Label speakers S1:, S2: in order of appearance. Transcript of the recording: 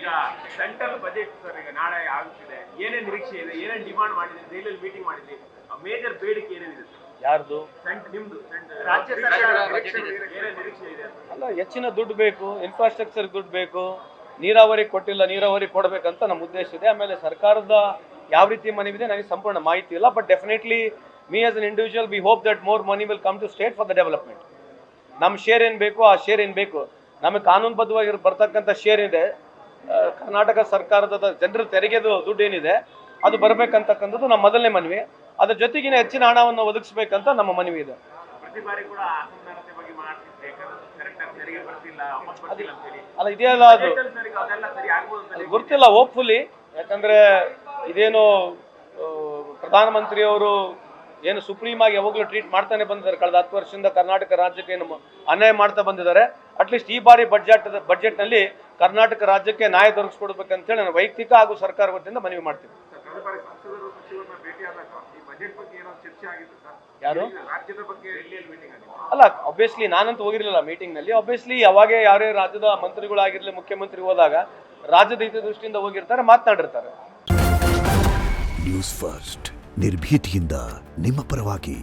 S1: ಈಗ central budget sir ಈಗ ನಾಳೆ ಆಗುತ್ತಿದೆ, ಏನೇನು ನಿರೀಕ್ಷೆ ಇದೆ, ಏನೇನು ಡಿಮಾಂಡ್ ಮಾಡಿದ್ರೆ, ದೆಹಲಿಯಲ್ಲಿ ಮೀಟಿಂಗ್ ಮಾಡಿದ್ರಿ, ಮೇಜರ್ ಬೇಡಿಕೆ ಏನೇನಿದೆ ಸರ್?
S2: ಯಾರ್ದು?
S1: ನಿಮ್ದು
S3: ರಾಜ್ಯ ಸರ್ಕಾರ
S1: ಏನೇನು ನಿರೀಕ್ಷೆ ಇದೆ?
S2: ಅಲ್ಲ, ಹೆಚ್ಚಿನ ದುಡ್ಡು ಬೇಕು, ಇನ್ಫ್ರಾಸ್ಟ್ರಕ್ಚರ್ ದುಡ್ಡು ಬೇಕು, ನೀರಾವರಿ ಕೊಟ್ಟಿಲ್ಲ, ನೀರಾವರಿ ಕೊಡಬೇಕಂತ ನಮ್ಮ ಉದ್ದೇಶ ಇದೆ. ಆಮೇಲೆ ಸರ್ಕಾರದ ಯಾವ ರೀತಿ ಮನವಿದೆ ನನಗೆ ಸಂಪೂರ್ಣ ಮಾಹಿತಿ ಇಲ್ಲ, but definitely me as an individual we hope that more money will come to state for the development. ನಮ್ಮ ಶೇರ್ ಏನು ಬೇಕು ಆ ಶೇರ್ ಏನು ಬೇಕು, ನಮಗೆ ಕಾನೂನುಬದ್ಧವಾಗಿ ಬರ್ತಕ್ಕಂಥ ಶೇರ್ ಇದೆ, ಕರ್ನಾಟಕ ಸರ್ಕಾರದ ಜನರ ತೆರಿಗೆದು ದುಡ್ಡು ಏನಿದೆ ಅದು ಬರಬೇಕಂತಕ್ಕಂಥದ್ದು ನಮ್ಮ ಮೊದಲನೇ ಮನವಿ. ಅದ್ರ ಜೊತೆಗಿನ ಹೆಚ್ಚಿನ ಹಣವನ್ನು ಒದಗಿಸ್ಬೇಕಂತ ನಮ್ಮ ಮನವಿ ಇದೆ.
S1: ಪ್ರತಿ ಬಾರಿ ಕೂಡ ಅಸಮಾನತೆ ಬಗ್ಗೆ ಮಾಡ್ತಿದ್ದೆ, ಕರೆಕ್ಟಾಗಿ ತೆರಿಗೆ ಬರ್ತಿಲ್ಲ, ವಾಪಸ್ ಬರ್ತಿಲ್ಲ ಅಂತ ಹೇಳಿ.
S2: ಅಲ್ಲ, ಇದೆಯಲ್ಲ ಅದು
S1: ಅದೆಲ್ಲ ಸರಿ ಆಗ್ಬೋದು ಅಂತ
S2: ಗೊತ್ತಿಲ್ಲ, ಹೋಪ್ಫುಲಿ. ಯಾಕಂದ್ರೆ ಇದೇನು ಪ್ರಧಾನಮಂತ್ರಿಯವರು ಏನು ಸುಪ್ರೀಂ ಆಗಿ ಯಾವಾಗಲೂ ಟ್ರೀಟ್ ಮಾಡ್ತಾನೆ ಬಂದಿದ್ದಾರೆ. ಕಳೆದ 10 ವರ್ಷದಿಂದ ಕರ್ನಾಟಕ ರಾಜ್ಯಕ್ಕೆ ಏನು ಅನ್ಯಾಯ ಮಾಡ್ತಾ ಬಂದಿದ್ದಾರೆ. ಅಟ್ಲೀಸ್ಟ್ ಈ ಬಾರಿ ಬಜೆಟ್ನಲ್ಲಿ ಕರ್ನಾಟಕ ರಾಜ್ಯಕ್ಕೆ ನ್ಯಾಯ ದೊರಕಿಸ್ಕೊಡ್ಬೇಕಂತೇಳಿ ನಾನು ವೈಯಕ್ತಿಕ ಹಾಗೂ ಸರ್ಕಾರ ವತಿಯಿಂದ ಮನವಿ ಮಾಡ್ತೀನಿ. ಯಾರು? ಅಲ್ಲ, ಆಬ್ವಿಯಸ್ಲಿ ನಾನಂತೂ ಹೋಗಿರಲಿಲ್ಲ ಮೀಟಿಂಗ್ನಲ್ಲಿ. ಆಬ್ವಿಯಸ್ಲಿ ಯಾವಾಗ ಯಾರೇ ರಾಜ್ಯದ ಮಂತ್ರಿಗಳಾಗಿರಲಿ, ಮುಖ್ಯಮಂತ್ರಿ ಹೋದಾಗ ರಾಜ್ಯದ ಹಿತದೃಷ್ಟಿಯಿಂದ ಹೋಗಿರ್ತಾರೆ, ಮಾತನಾಡಿರ್ತಾರೆ.
S4: ನ್ಯೂಸ್ ಫಸ್ಟ್ ನಿರ್ಭೀತಿಯಿಂದ ನಿಮ್ಮ ಪರವಾಗಿ.